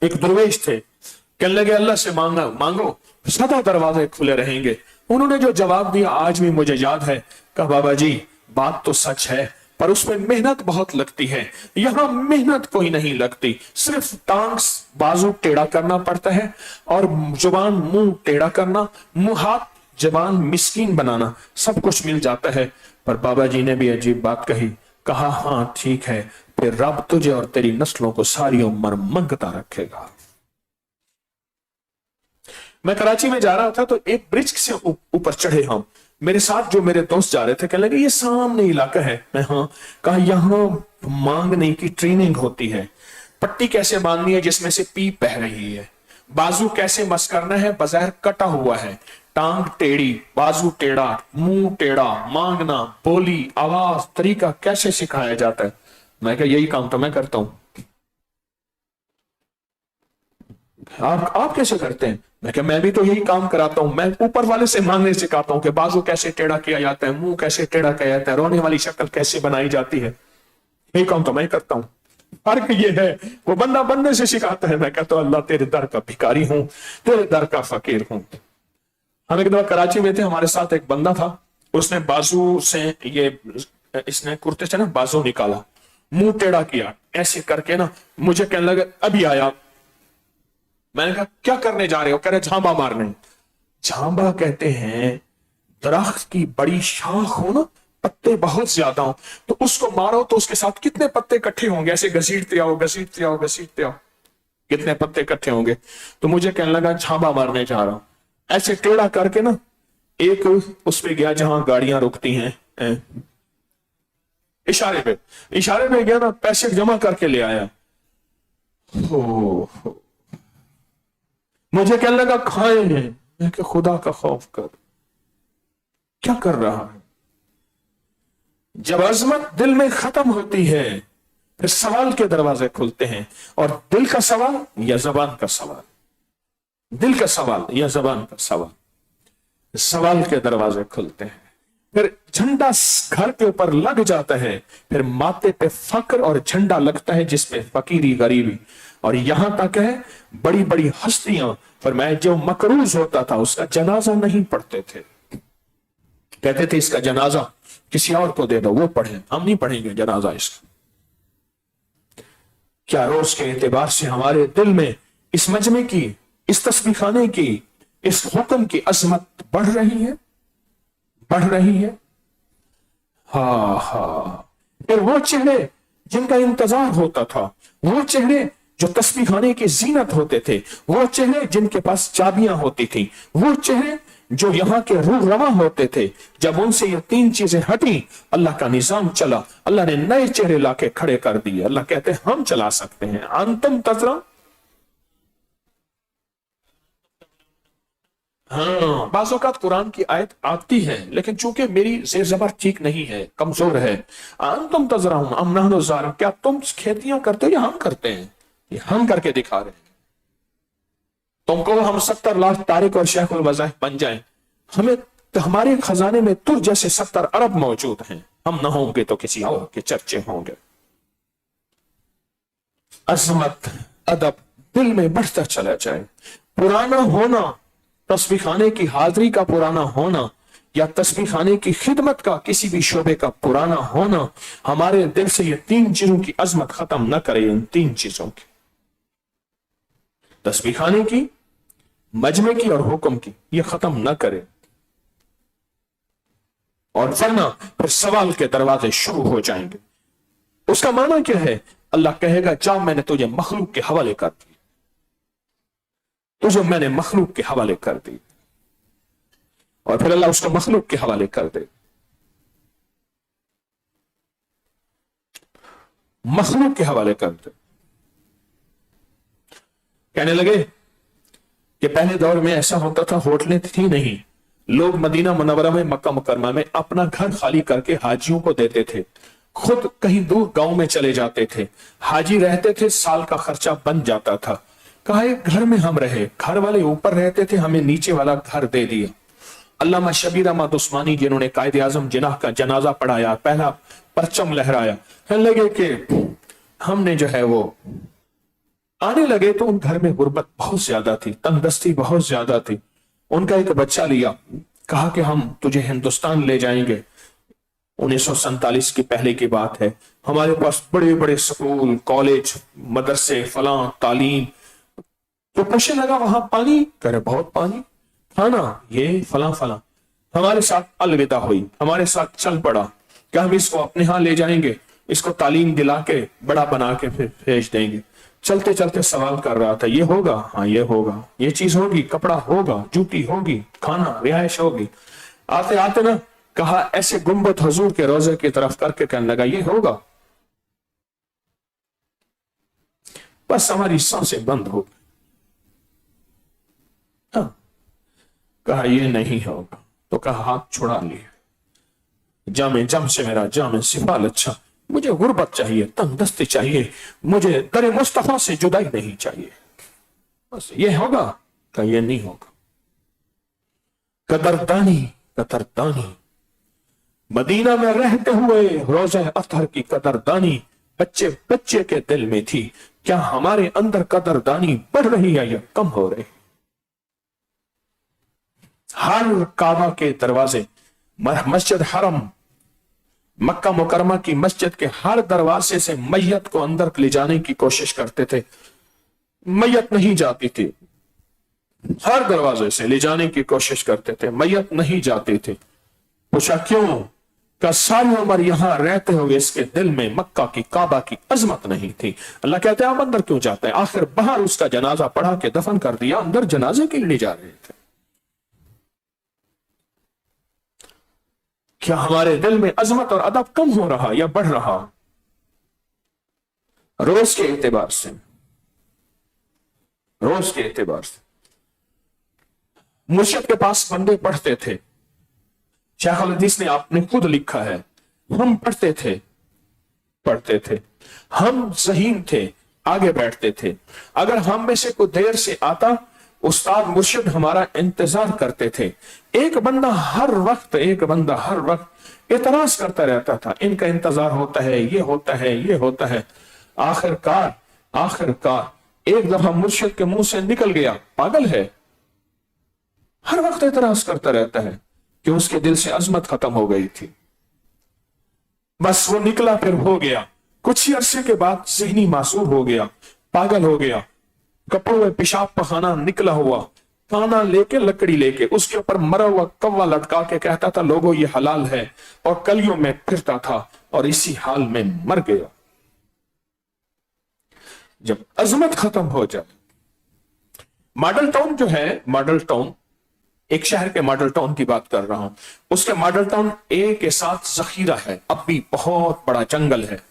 एक दरवेश थे, कहने लगे अल्लाह से मांगो सदा दरवाजे खुले रहेंगे। उन्होंने जो जवाब दिया आज भी मुझे याद है, कहा बाबा जी बात तो सच है पर उसमें मेहनत बहुत लगती है, यहां मेहनत कोई नहीं लगती, सिर्फ टांग बाजू टेढ़ा करना पड़ता है और जुबान मुंह टेढ़ा करना, मुंह हाथ जबान मिस्कीन बनाना, सब कुछ मिल जाता है। पर बाबा जी ने भी अजीब बात कही, कहा हाँ ठीक है, फिर रब तुझे और तेरी नस्लों को सारी उम्र मंगता रखेगा। मैं कराची में जा रहा था तो एक ब्रिज से ऊपर चढ़े हम, मेरे साथ जो मेरे दोस्त जा रहे थे, कहने लगे ये सामने इलाका है। मैं हाँ, कहा यहाँ मांगने की ट्रेनिंग होती है, पट्टी कैसे बांधनी है जिसमें से पीप बह रही है, बाजू कैसे मस करना है बज़ाहिर कटा हुआ है, टांग टेढ़ी, बाजू टेढ़ा, मुंह टेढ़ा, मांगना, बोली, आवाज, तरीका कैसे सिखाया जाता है। मैं कहा यही काम तो मैं करता हूं, आप कैसे करते हैं। मैं कहा मैं भी तो यही काम कराता हूं, मैं ऊपर वाले से मांगने सिखाता हूं कि बाजू कैसे टेढ़ा किया जाता है, मुंह कैसे टेढ़ा किया जाता है, रोने वाली शक्ल कैसे बनाई जाती है, यही काम तो मैं करता हूं। फर्क ये है वो बंदा बंदे से सिखाता है, मैं कहता हूं अल्लाह तेरे दर का भिखारी हूं, तेरे दर का फकीर हूं। हम एक दफा कराची में थे, हमारे साथ एक बंदा था, उसने बाजू से ये इसने कुर्ते से ना बाजू निकाला, मुंह टेढ़ा किया, ऐसे करके ना मुझे कहने लगा अभी आया। मैंने कहा क्या करने जा रहे हो, कह रहे झांबा मारने। झांबा कहते हैं दरख्त की बड़ी शाख हो ना, पत्ते बहुत ज्यादा हो, तो उसको मारो तो उसके साथ कितने पत्ते इकट्ठे होंगे, ऐसे घसीटते आओ घसीटते आओ घसीटते आओ, कितने पत्ते इकट्ठे होंगे। तो मुझे कहने लगा छापा मारने जा रहा हूं, ऐसे टेढ़ा करके ना एक उस पे गया जहां गाड़ियां रुकती हैं, इशारे पे गया ना, पैसे जमा करके ले आया। हो मुझे कहने लगा खाए हैं। मैं कि खुदा का खौफ कर, क्या कर रहा है? जब अजमत दिल में खत्म होती है फिर सवाल के दरवाजे खुलते हैं, और दिल का सवाल या जबान का सवाल, दिल का सवाल या जबान का सवाल, सवाल के दरवाजे खुलते हैं। फिर झंडा घर के ऊपर लग जाता है, फिर माथे पे फक्र और झंडा लगता है जिसपे फकीरी गरीबी। और यहां तक है बड़ी बड़ी हस्तियां, पर मैं जो मकरूज होता था उसका जनाजा नहीं पढ़ते थे, कहते थे इसका जनाजा किसी और को दे दो, वो पढ़े, हम नहीं पढ़ेंगे जनाजा इसका। क्या रोज के एतबार से हमारे दिल में इस मजमे की, इस तस्बीह खाने की, इस हुक्म की अजमत बढ़ रही है, बढ़ रही है? हा। फिर वो चेहरे जिनका इंतजार होता था, वो चेहरे जो तस्बीह खाने की जीनत होते थे, वो चेहरे जिनके पास चाबियां होती थी, वो चेहरे जो यहां के रूह रवा होते थे, जब उनसे ये तीन चीजें हटी, अल्लाह का निजाम चला, अल्लाह ने नए चेहरे लाके खड़े कर दिए। अल्लाह कहते हैं हम चला सकते हैं। अंतम तजरा, हाँ, बाज़ औक़ात कुरान की आयत आती है लेकिन चूंकि मेरी जेर जबर ठीक नहीं है, कमजोर है। अंतुम तज़राऊन अम नहनु ज़ारिऊन, क्या तुम खेतियां करते हो या हम करते हैं? ये हम करके दिखा रहे हैं। तुमको हम 70 लाख तारिक और शेखुल वज़ाइफ बन जाए, हमें तो हमारे खजाने में तुर जैसे 70 अरब मौजूद हैं, हम ना होंगे तो किसी और के चर्चे होंगे। अजमत अदब दिल में बढ़ता चला जाए। पुराना होना, तस्बीह खाने की हाजिरी का पुराना होना या तस्बीह खाने की खिदमत का किसी भी शोबे का पुराना होना, हमारे दिल से ये तीन चीजों की अजमत खत्म न करे। इन तीन चीजों की, तस्बीह खाने की, मजमे की और हुक्म की, ये खत्म न करे। और वरना फिर सवाल के दरवाजे शुरू हो जाएंगे। उसका माना क्या है? अल्लाह कहेगा जा मैंने तुझे मखलूक के हवाले कर दी, तुझे मैंने मखलूक के हवाले कर दी। और फिर अल्लाह उसको मखलूक के हवाले कर दे। मखलूक के हवाले कर दे। कहने लगे कि पहले दौर में ऐसा होता था, होटलें थी नहीं, लोग मदीना मुनव्वरा में, मक्का मुकरमा में अपना घर खाली करके हाजियों को देते थे, खुद कहीं दूर गांव में चले जाते थे, हाजी रहते थे, साल का खर्चा बन जाता था। कहा एक घर में हम रहे, घर वाले ऊपर रहते थे, हमें नीचे वाला घर दे दिया। अल्लामा शबीर अहमद उस्मानी जिन्होंने कायदे आजम जिनाह का जनाजा पढ़ाया, पहला परचम लहराया, लगे कि हमने जो है वो आने लगे तो उन घर में गुर्बत बहुत ज्यादा थी, तंगदस्ती बहुत ज्यादा थी। उनका एक बच्चा लिया, कहा कि हम तुझे हिंदुस्तान ले जाएंगे। 1947 की पहले की बात है। हमारे पास बड़े बड़े स्कूल, कॉलेज, मदरसे, फलां तालीम। तो पूछने लगा वहां पानी? करे बहुत पानी। खाना ये फलां फलां। हमारे साथ अलविदा हुई, हमारे साथ चल पड़ा कि हम इसको अपने यहां ले जाएंगे, इसको तालीम दिला के बड़ा बना के फिर भेज देंगे। चलते चलते सवाल कर रहा था, ये होगा? हाँ ये होगा, ये चीज होगी, कपड़ा होगा, जूती होगी, खाना रिहाइश होगी। आते आते ना कहा ऐसे गुम्बद हुजूर के रोजे की तरफ करके कहने लगा ये होगा। बस हमारी सांसें बंद हो गई। हाँ, कहा ये नहीं होगा। तो कहा हाथ छुड़ा लिए, जामे जम से मेरा जामे सिफाल अच्छा, मुझे गुर्बत चाहिए, तंगदस्ती चाहिए, मुझे दरे मुस्तफा से जुदाई नहीं चाहिए। बस ये होगा? कहा ये नहीं होगा। कदरदानी कदरदानी, मदीना में रहते हुए रोज़े अतहर की कदरदानी बच्चे बच्चे के दिल में थी। क्या हमारे अंदर कदरदानी बढ़ रही है या कम हो रही? हर काबा के दरवाजे, मस्जिद हरम, मक्का मुकरमा की मस्जिद के हर दरवाजे से मैयत को अंदर ले जाने की कोशिश करते थे, मैयत नहीं जाती थी। हर दरवाजे से ले जाने की कोशिश करते थे, मैयत नहीं जाती थी। पूछा क्यों? کا सारी उम्र यहां रहते हुए इसके दिल में मक्का की काबा की अजमत नहीं थी। अल्लाह कहते हैं आप अंदर क्यों जाते हैं? आखिर बाहर उसका जनाजा पढ़ा के दफन कर दिया, अंदर जनाजे के लिए जा रहे थे। क्या हमारे दिल में अजमत और अदब कम हो रहा या बढ़ रहा? रोज के एतबार से, रोज के एतबार से मुर्शिद के पास बंदे पढ़ते थे। शेख अल हदीस ने आपने खुद लिखा है, हम पढ़ते थे, हम ज़हीन थे, आगे बैठते थे। अगर हम में से कोई देर से आता, उस्ताद मुर्शिद हमारा इंतजार करते थे। एक बंदा हर वक्त एतराज करता रहता था, इनका इंतजार होता है, ये होता है, ये होता है। आखिरकार एक दफा मुर्शिद के मुंह से निकल गया, पागल है, हर वक्त एतराज करता रहता है, कि उसके दिल से अजमत खत्म हो गई थी। बस वो निकला, फिर हो गया। कुछ ही अरसे के बाद ज़हनी मासूर हो गया, पागल हो गया। कपड़ों में पेशाब पखाना निकला हुआ, काना लेके, लकड़ी लेके, उसके ऊपर मरा हुआ कौवा लटका के कहता था लोगों ये हलाल है, और कलियों में फिरता था और इसी हाल में मर गया। जब अजमत खत्म हो जाए, मॉडल टाउन जो है, मॉडल टाउन, एक शहर के मॉडल टाउन की बात कर रहा हूं, उसके मॉडल टाउन ए के साथ जखीरा है, अब भी बहुत बड़ा जंगल है।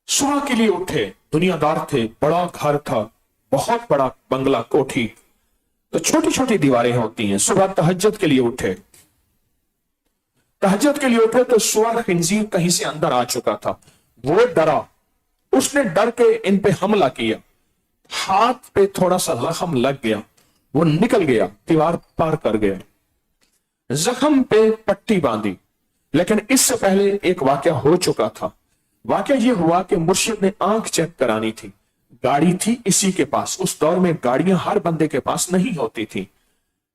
सुबह के लिए उठे, दुनियादार थे, बड़ा घर था, बहुत बड़ा बंगला, कोठी, तो छोटी छोटी दीवारें होती हैं। सुबह तहज्जुद के लिए उठे, तो सुअर खिंजीर कहीं से अंदर आ चुका था। वो डरा, उसने डर के इन पे हमला किया, हाथ पे थोड़ा सा जख्म लग गया, वो निकल गया, दीवार पार कर गया, जख्म पे पट्टी बांधी। लेकिन इससे पहले एक वाकया हो चुका था। वाकया ये हुआ कि मुर्शिद ने आंख चेक करानी थी, गाड़ी थी इसी के पास। उस दौर में गाड़ियां हर बंदे के पास नहीं होती थी।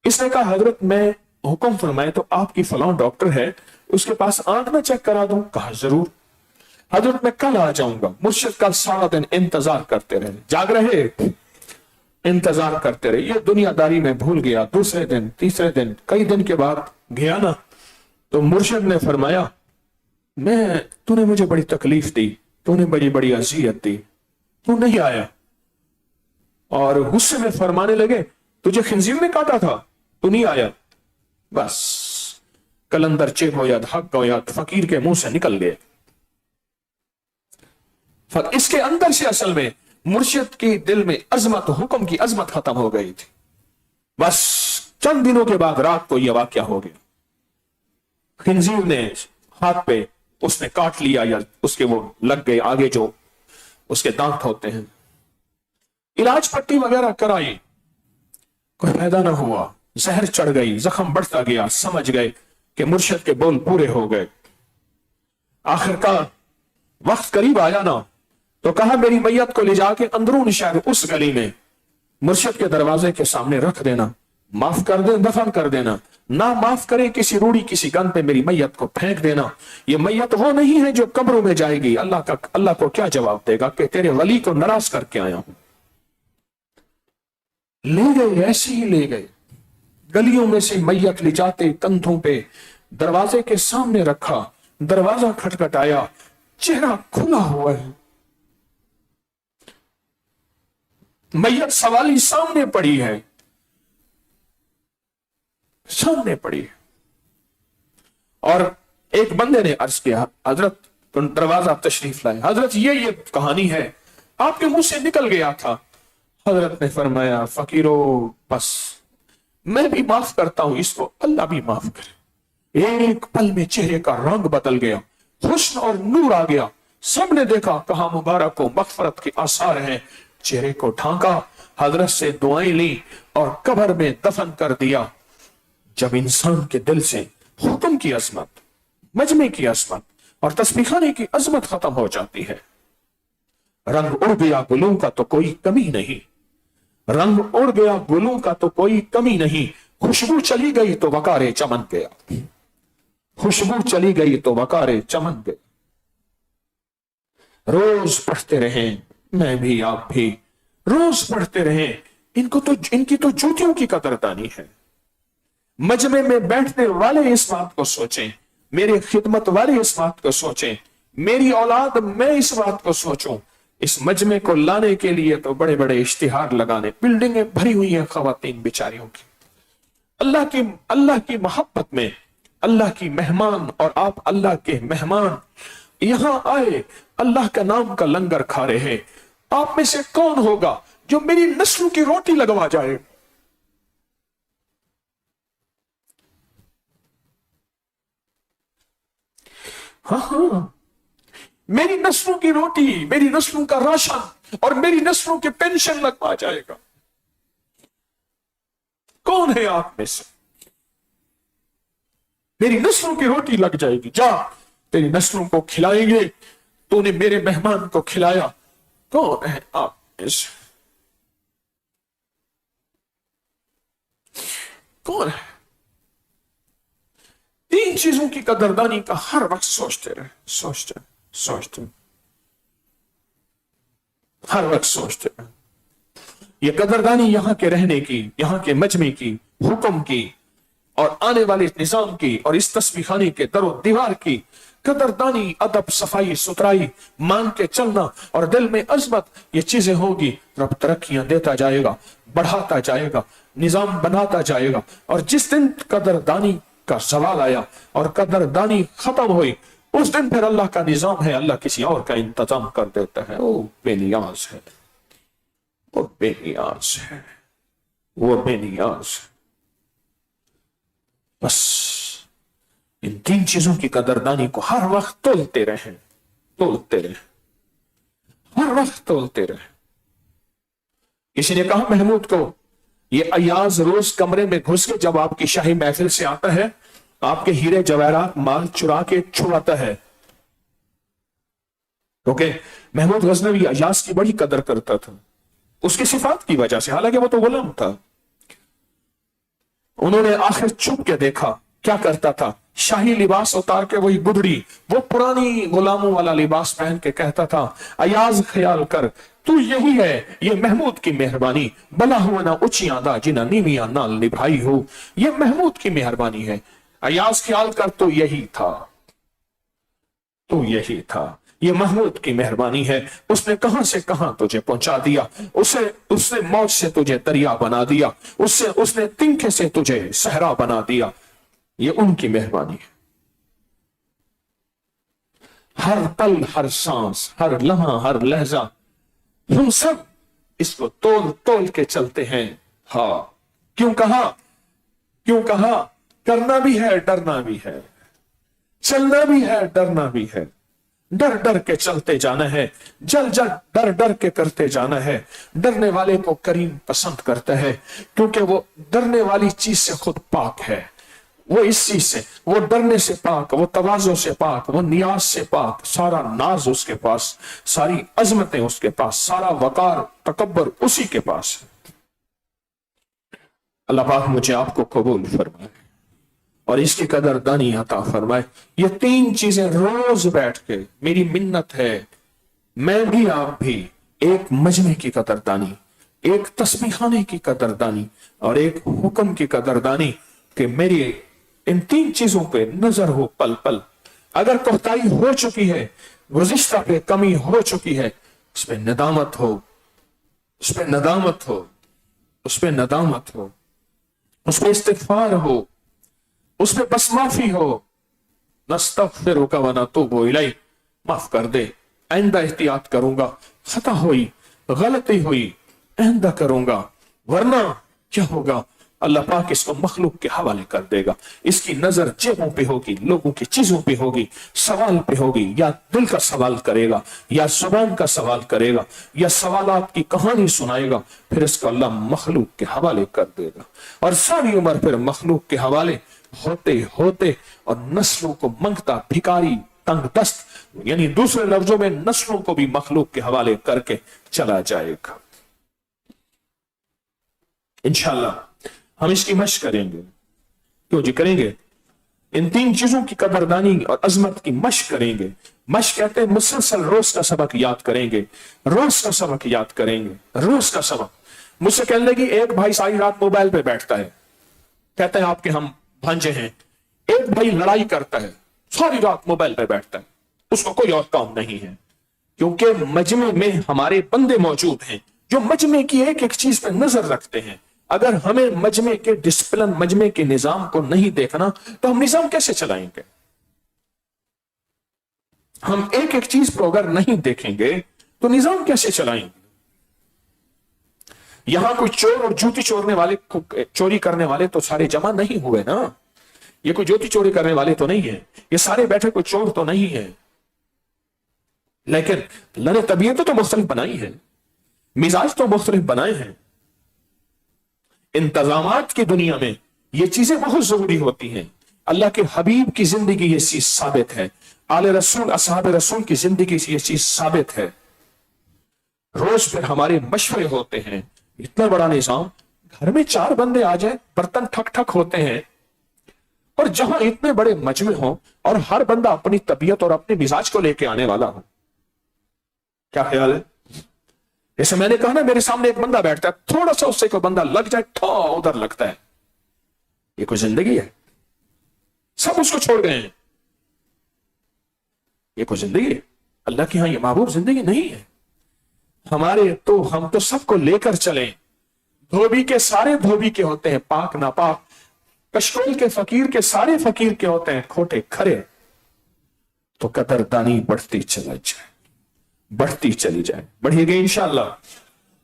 इसने कहा हजरत मैं हुक्म फरमाए तो आपकी फलां डॉक्टर है, उसके पास आंख ना चेक करा दूं? कहा जरूर हजरत, मैं कल आ जाऊंगा। मुर्शिद कल सारा दिन इंतजार करते रहे, जाग रहे, इंतजार करते रहे। ये दुनियादारी में भूल गया। दूसरे दिन, तीसरे दिन, कई दिन के बाद गया ना, तो मुर्शिद ने फरमाया तूने मुझे बड़ी तकलीफ दी, तूने बड़ी बड़ी अजियत दी, तू नहीं आया। और गुस्से में फरमाने लगे तुझे खिंजीर ने काटा था, तू नहीं आया। बस कलंदर चेक हो याद, हक हो याद, फकीर के मुंह से निकल गए। इसके अंदर से असल में मुर्शिद के दिल में अजमत, हुक्म की अजमत खत्म हो गई थी। बस चंद दिनों के बाद रात को यह वाकया हो गया। खिंजीर ने हाथ पे उसने काट लिया, या उसके वो लग गए आगे जो उसके दांत होते हैं। इलाज पट्टी वगैरह कराई, कोई फायदा ना हुआ, जहर चढ़ गई, जख्म बढ़ता गया। समझ गए कि मुर्शिद के बोल पूरे हो गए। आखिरकार वक्त करीब आया ना, तो कहा मेरी मैयत को ले जाके अंदरून शहर उस गली में मुर्शिद के दरवाजे के सामने रख देना, माफ कर दे, दफन कर देना। ना माफ करे, किसी रूढ़ी, किसी गन पे मेरी मैयत को फेंक देना। ये मैयत वो नहीं है जो कब्रों में जाएगी। अल्लाह को क्या जवाब देगा कि तेरे वली को नाराज करके आया हूं। ले गए, ऐसे ही ले गए। गलियों में से मैयत ले जाते, कंधों पे दरवाजे के सामने रखा, दरवाजा खटखटाया, चेहरा खुला हुआ है, मैयत सवाली सामने पड़ी है, सामने पड़ी है। और एक बंदे ने अर्ज किया हजरत दरवाजा तशरीफ लाए, हजरत ये कहानी है, आपके मुंह से निकल गया था। हजरत ने फरमाया फकीरो बस मैं भी माफ करता हूं इसको, अल्लाह भी माफ करे। एक पल में चेहरे का रंग बदल गया, हुस्न और नूर आ गया। सबने देखा, कहा मुबारक को मगफरत के आसार हैं। चेहरे को ढांका, हजरत से दुआएं ली और कब्र में दफन कर दिया। जब इंसान के दिल से हुक्म की अजमत, मजमे की अजमत और तस्बीहाने की अजमत खत्म हो जाती है, रंग उड़ गया गुलों का तो कोई कमी नहीं, रंग उड़ गया गुलों का तो कोई कमी नहीं। खुशबू चली गई तो वकारे चमन गया, खुशबू चली गई तो वकारे चमन गया। रोज पढ़ते रहें, मैं भी आप भी रोज पढ़ते रहें। इनकी तो जूतियों की कदरदानी है। मजमे में बैठने वाले इस बात को सोचें, मेरे खिदमत वाले इस बात को सोचें, मेरी औलाद मैं इस बात को सोचूं। इस मजमे को लाने के लिए तो बड़े बड़े इश्तिहार लगाने, बिल्डिंगें भरी हुई हैं खवातीन बेचारियों की। अल्लाह की मोहब्बत में अल्लाह की मेहमान, और आप अल्लाह के मेहमान यहां आए, अल्लाह का नाम का लंगर खा रहे हैं। आप में से कौन होगा जो मेरी नस्लों की रोटी लगवा जाए? हाँ, मेरी नस्लों की रोटी, मेरी नस्लों का राशन और मेरी नस्लों के पेंशन लगवा जाएगा। कौन है आप में से? मेरी नस्लों की रोटी लग जाएगी, जा तेरी नस्लों को खिलाएंगे, तूने मेरे मेहमान को खिलाया। कौन है आप में से? कौन है? तीन चीजों की कदरदानी का हर वक्त सोचते रहे, सोचते हर वक्त सोचते रहे। ये कदरदानी यहां के रहने की, यहां के मजमे की, हुक्म की और आने वाले निजाम की और इस तस्बीह खाने के दरो दीवार की कदरदानी, अदब, सफाई सुथराई, मान के चलना और दिल में अजमत, ये चीजें होगी, रब तरक्कियां देता जाएगा, बढ़ाता जाएगा, निजाम बनाता जाएगा। और जिस दिन कदरदानी का सवाल आया और कदरदानी खत्म हुई, उस दिन फिर अल्लाह का निजाम है, अल्लाह किसी और का इंतजाम कर देता है। वो बेनियाज है, वो बेनियाज है, वो बेनियाज है। बस इन तीन चीजों की कदरदानी को हर वक्त तोलते रहे, तोलते रहे, हर वक्त तोलते रहे। किसी ने कहा महमूद को, ये अयाज रोज कमरे में घुस के जब आपकी शाही महफिल से आता है, आपके हीरे जवाहरात माल चुरा के छुड़ाता है। क्योंकि महमूद गजनवी अयाज की बड़ी कदर करता था, उसकी सिफात की वजह से, हालांकि वो तो गुलाम था। उन्होंने आखिर छुप के देखा क्या करता था, शाही लिबास उतार के वही गुदड़ी, वो पुरानी गुलामों वाला लिबास पहन के कहता था, अयाज ख्याल कर तू यही है, ये महमूद की मेहरबानी, भला हुआ ना उचियादा जिना नीविया नाल निभाई हो, ये महमूद की मेहरबानी है। अयाज ख्याल कर तो यही था, तो यही था, ये महमूद की मेहरबानी है। उसने कहां से कहां तुझे पहुंचा दिया, उसने मौत से तुझे दरिया बना दिया, उसने तिनके से तुझे सहरा बना दिया, ये उनकी मेहरबानी है। हर पल, हर सांस, हर लम्हा, हर लहजा, हम सब इसको तोल तोल के चलते हैं। हाँ, क्यों कहा, क्यों कहा, करना भी है, डरना भी है, चलना भी है, डरना भी है। डर डर के चलते जाना है, जल जल डर डर के करते जाना है। डरने वाले को करीम पसंद करता है, क्योंकि वो डरने वाली चीज से खुद पाक है। वो इस चीज से, वो डरने से पाक, वो तवाज़ो से पाक, वो नियाज से पाक, सारा नाज उसके पास, सारी अजमतें उसके पास, सारा वकार तकब्बर उसी के पास है। अल्लाह पाक मुझे आपको कबूल फरमाए और इसकी कदरदानी अता फरमाए। ये तीन चीजें रोज बैठ के, मेरी मिन्नत है, मैं भी आप भी, एक मजमे की कदरदानी, एक तस्बीहाने की कदरदानी और एक हुक्म की कदरदानी, कि मेरी इन तीन चीजों पे नजर हो पल पल। अगर कोताही हो चुकी है, गुज़िश्ता पे कमी हो चुकी है, उस पे नदामत हो, उस पे नदामत हो, उस पे नदामत हो, उस पे इस्तिग़फ़ार हो, उस पे बस माफी हो। नस्तग़फ़िरुका व नतूबु इलैक, माफ कर दे, आइंदा एहतियात करूंगा, खता हुई, गलती हुई, आइंदा करूंगा, वरना क्या होगा, अल्लाह पाक इसको मखलूक के हवाले कर देगा। इसकी नजर जेबों पे होगी, लोगों की चीजों पे होगी, सवाल पे होगी, या दिल का सवाल करेगा, या जुबान का सवाल करेगा, या सवालात की कहानी सुनाएगा, फिर इसको अल्लाह मखलूक के हवाले कर देगा। और सारी उम्र फिर मखलूक के हवाले होते होते और नस्लों को मंगता भिखारी, तंग दस्त, यानी दूसरे लफ्जों में नस्लों को भी मखलूक के हवाले करके चला जाएगा। इंशाअल्लाह हम इसकी मशक करेंगे। क्यों जी करेंगे? इन तीन चीजों की कदरदानी और अजमत की मशक करेंगे। मशक कहते हैं मुसलसल रोज का सबक याद करेंगे, रोज का सबक याद करेंगे, रोज का सबक। मुझसे कहने लगी, एक भाई सारी रात मोबाइल पे बैठता है, कहते हैं आपके हम भांजे हैं। एक भाई लड़ाई करता है, सारी रात मोबाइल पे बैठता है, उसको कोई और काम नहीं है, क्योंकि मजमे में हमारे बंदे मौजूद हैं जो मजमे की एक एक चीज पे नजर रखते हैं। अगर हमें मजमे के डिसिप्लिन, मजमे के निजाम को नहीं देखना तो हम निजाम कैसे चलाएंगे? हम एक एक चीज को अगर नहीं देखेंगे तो निजाम कैसे चलाएंगे? यहां कोई चोर और जूती चोरने वाले, चोरी करने वाले तो सारे जमा नहीं हुए ना। ये कोई ज्योति चोरी करने वाले तो नहीं है, ये सारे बैठे कोई चोर तो नहीं है, लेकिन अल्लाह ने तबीयत तो मुख्तलिफ बनाई है, मिजाज तो मुख्तलिफ बनाए हैं। इंतजामात की दुनिया में ये चीजें बहुत जरूरी होती हैं। अल्लाह के हबीब की जिंदगी ये चीज साबित है, आले रसूल, असहाब रसूल की जिंदगी से ये चीज साबित है। रोज फिर हमारे मशवरे होते हैं, इतना बड़ा निजाम, घर में 4 बंदे आ जाए, बर्तन ठक ठक होते हैं, और जहां इतने बड़े मजमे हों और हर बंदा अपनी तबीयत और अपने मिजाज को लेके आने वाला हो, क्या ख्याल है? जैसे मैंने कहा ना, मेरे सामने एक बंदा बैठता है, थोड़ा सा उससे कोई बंदा लग जाए तो उधर लगता है। ये कोई जिंदगी है? सब उसको छोड़ गए हैं, ये कोई जिंदगी है? अल्लाह की यहां ये महबूब जिंदगी नहीं है। हमारे तो, हम तो सबको लेकर चले। धोबी के सारे धोबी के होते हैं पाक नापाक, कशकोल के फकीर के सारे फकीर के होते हैं खोटे खरे। तो कदरदानी बढ़ती चला जाए, बढ़ती चली जाए, बढ़ेगी इंशाअल्लाह।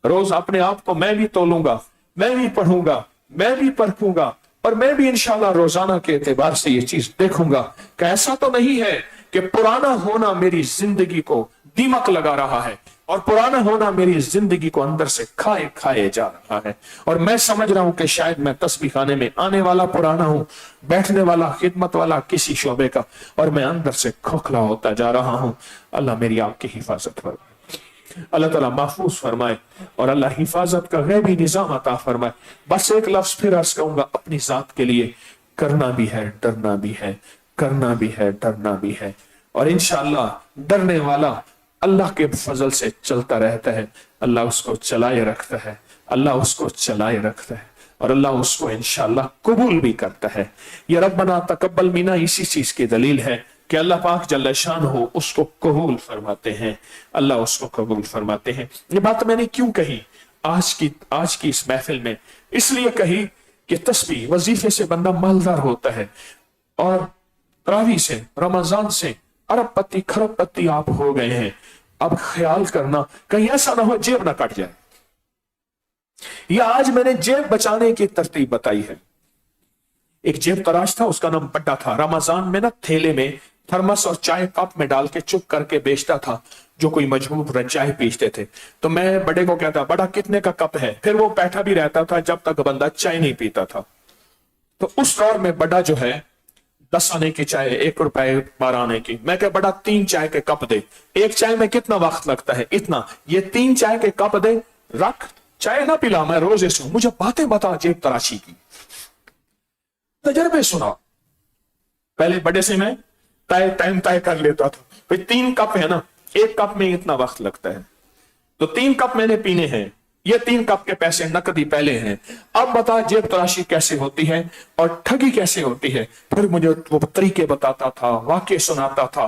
रोज अपने आप को मैं भी तोलूंगा, मैं भी पढ़ूंगा, मैं भी परखूंगा, और मैं भी इंशाअल्लाह रोजाना के एतबार से ये चीज देखूंगा कि ऐसा तो नहीं है कि पुराना होना मेरी जिंदगी को दीमक लगा रहा है और पुराना होना मेरी जिंदगी को अंदर से खाए खाए जा रहा है, और मैं समझ रहा हूं कि शायद मैं तस्बीह खाने में आने वाला पुराना हूं, बैठने वाला खिदमत वाला किसी शोबे का, और मैं अंदर से खोखला होता जा रहा हूं। अल्लाह मेरी आपकी हिफाजत फरमाए, अल्लाह ताला महफूज फरमाए, और अल्लाह हिफाजत का गैबी निजाम अता फरमाए। बस एक लफ्ज फिर अर्ज कहूंगा अपनी जात के लिए, करना भी है, डरना भी है, करना भी है, डरना भी है, और इंशाअल्लाह डरने वाला अल्लाह के फजल से चलता रहता है, अल्लाह उसको चलाए रखता है, अल्लाह उसको चलाए रखता है, और अल्लाह उसको इंशाअल्लाह कबूल भी करता है। ये रब्बना तकब्बल मिना इसी चीज की दलील है कि अल्लाह पाक जल्ल शान हो उसको कबूल फरमाते हैं, अल्लाह उसको कबूल फरमाते हैं। ये बात मैंने क्यों कही आज की इस महफिल में? इसलिए कही कि तस्बीह वजीफे से बंदा मालदार होता है, और तरावी से, रमजान से अरबपति खरबपति आप हो गए हैं। अब ख्याल करना कहीं ऐसा ना हो जेब ना कट जाए। या आज मैंने जेब बचाने की तरतीब बताई है। एक जेब तराश था, उसका नाम बड्डा था। रमजान में ना थैले में थर्मस और चाय कप में डाल के चुप करके बेचता था, जो कोई मजबूर चाय पीते थे। तो मैं बड़े को कहता, बड़ा कितने का कप है? फिर वो बैठा भी रहता था जब तक बंदा चाय नहीं पीता था। तो उस दौर में बड़ा जो है 10 आने की चाय 1 रुपए 12 आने की। मैं क्या बड़ा 3 चाय के कप दे। एक चाय में कितना वक्त लगता है? इतना। ये 3 चाय के कप दे, रख, चाय ना पिला, मैं रोज ऐसे मुझे बातें बता जेब तराशी की, तजर्बे सुना। पहले बड़े से मैं टाइम तय कर लेता था, भाई 3 कप है ना, 1 कप में इतना वक्त लगता है, तो 3 कप मैंने पीने हैं, ये 3 कप के पैसे नकदी पहले हैं। अब बता जेब तराशी कैसे होती है और ठगी कैसे होती है। फिर मुझे वो तरीके बताता था, वाक्य सुनाता था।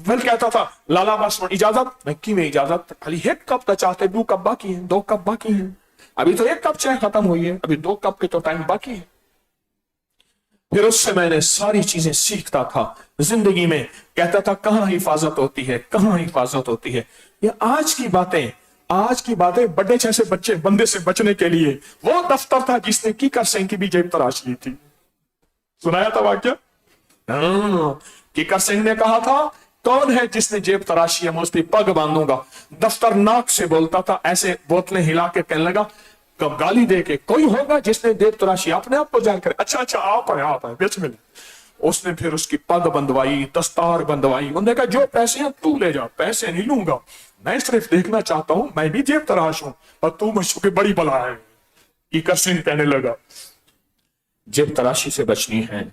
फिर कहता था लाला बस इजाजत, मैं की में इजाजत, खाली 1 कप का चाहते, 2 कप बाकी है, 2 कप बाकी है, अभी तो 1 कप चाय खत्म हुई है, अभी 2 कप के तो टाइम बाकी है। फिर उससे मैंने सारी चीजें सीखता था जिंदगी में। कहता था कहां हिफाजत होती है, कहां हिफाजत होती है। ये आज की बातें बड़े जैसे बच्चे बंदे से बचने के लिए वो दफ्तर था जिसने कीकर सिंह की भी जेब तराश ली थी। सुनाया था वाक्य? कीकर सिंह ने कहा था, कौन है जिसने जेब तराशी है, मैं उस पर पग बांधूंगा। दफ्तर नाक से बोलता था, ऐसे बोतलें हिला के कहने लगा, कब गाली दे के, कोई होगा जिसने जेब तराशी? अपने आप को जान कर, अच्छा आप है बेच मिले। उसने फिर उसकी पग बंधवाई, दस्तार बंधवाई। उन्होंने कहा जो पैसे हैं तू ले जा, पैसे नहीं लूंगा, मैं सिर्फ देखना चाहता हूं, मैं भी जेब तराश हूं, और तू मुझको की बड़ी बला है। कीकर सिंह कहने लगा जेब तराशी से बचनी है।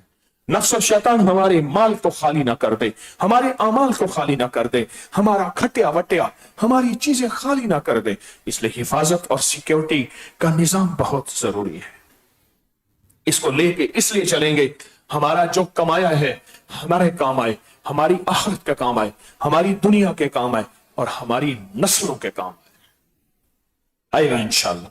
नफ्स और शैतान हमारे माल को खाली ना कर दे, हमारे अमाल को खाली ना कर दे, हमारा खटिया वटिया हमारी चीजें खाली ना कर दे। इसलिए हिफाजत और सिक्योरिटी का निजाम बहुत जरूरी है। इसको लेके इसलिए चलेंगे, हमारा जो कमाया है ہمارے کام آئے، ہماری آخرت کے کام آئے، ہماری دنیا کے کام آئے اور ہماری نسلوں کے کام آئے گا انشاءاللہ،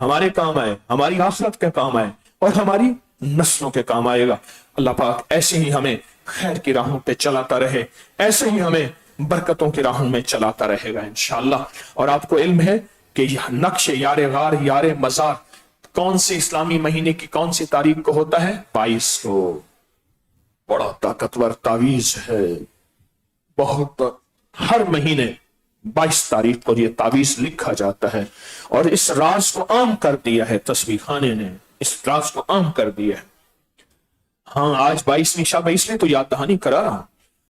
ہمارے کام آئے، ہماری آخرت کے کام آئے اور ہماری نسلوں کے کام آئے گا۔ اللہ پاک ایسے ہی ہمیں خیر کی راہوں پہ چلاتا رہے، ایسے ہی ہمیں برکتوں کی راہوں میں چلاتا رہے گا انشاءاللہ۔ اور آپ کو علم ہے کہ یہ نقش یار غار یار مزار کون سے اسلامی مہینے کی کون سی تاریخ کو ہوتا ہے؟ 22 کو۔ بڑا طاقتور تعویذ ہے، بہت، ہر مہینے 22 تاریخ کو یہ تعویذ لکھا جاتا ہے، اور اس راز کو عام کر دیا ہے تسبیح خانے نے، اس راز کو عام کر دیا ہے۔ ہاں آج 22ویں شب ہے، اس لیے تو یاد دہانی کرا رہا ہوں۔